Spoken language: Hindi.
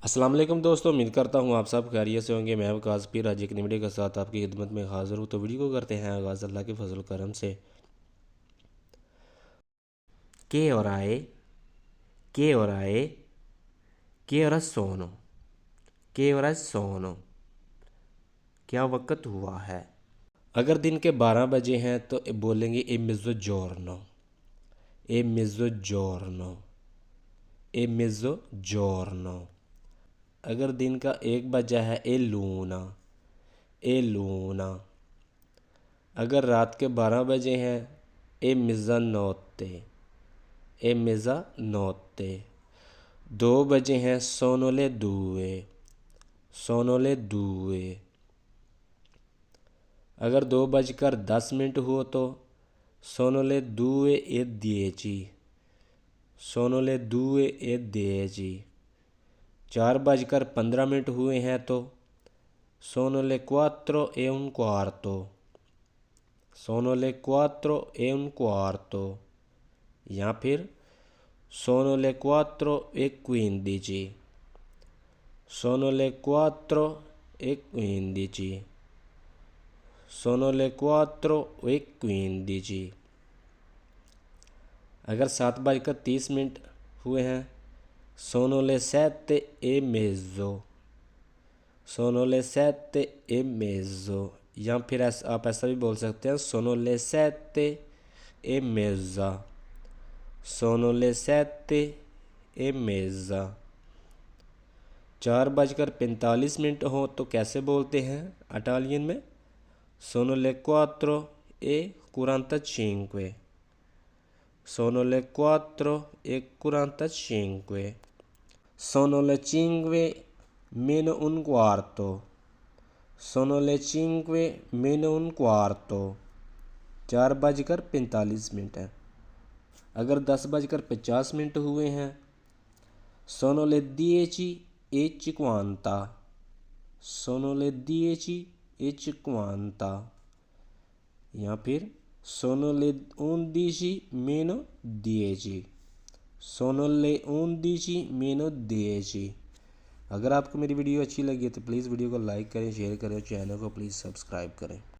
अस्सलाम वालेकुम दोस्तों, उम्मीद करता हूँ आप सब खैरियत से होंगे। मैं वकास पीर आज एक नई वीडियो के साथ आपकी खिदमत में हाज़िर हूँ। तो वीडियो को करते हैं आगाज़ अल्लाह के फजल करम से। के और आए, के और आए, के और सोनो, के और सोनो, क्या वक़्त हुआ है। अगर दिन के 12 बजे हैं तो बोलेंगे ए मिज़ो जोरनो, ए मिज़ो जोरनो, ए मिज़ो जोरनो। अगर दिन का 1 बजा है ए लूना, ए लूना। अगर रात के 12 बजे हैं ए मिज़ा नोते, ए मिज़ा नोते। 2 बजे हैं सोनोले दुए, सोनोले दुए। अगर 2:10 हो तो सोनोले दुए ए दिएची, सोनोले दुए ए दिएची। 4:15 हुए हैं तो सोनोले क्वात्रो ए उन क्वार्तो, सोनो ले क्वात्रो ए उन क्वार्तो। या फिर सोनो ले क्वात्रो ए क्विंडिci, सोनो ले क्वात्रो ए क्विंडिci, सोनो ले क्वात्रो ए क्विंडिci। अगर 7:30 हुए हैं सोनो ले sette e mezzo, सोनो ले sette e mezzo। या फिर आप ऐसा भी बोल सकते हैं सोनो ले sette e mezza, सोनो ले sette e mezza। 4:45 हो तो कैसे बोलते हैं इटालियन में, सोनो ले quattro e 45, सोनो ले quattro e 45। सोनो ले 5 meno un quarto, सोनो ले 5 meno un quarto। 4:45 है। अगर 10:50 हुए हैं सोनो ले 10 e 50, सोनो ले 10 e 50। या फिर सोनो ले 11 meno 10, सोनो ले 11 meno 10। अगर आपको मेरी वीडियो अच्छी लगी है तो प्लीज़ वीडियो को लाइक करें, शेयर करें, चैनल को प्लीज़ सब्सक्राइब करें।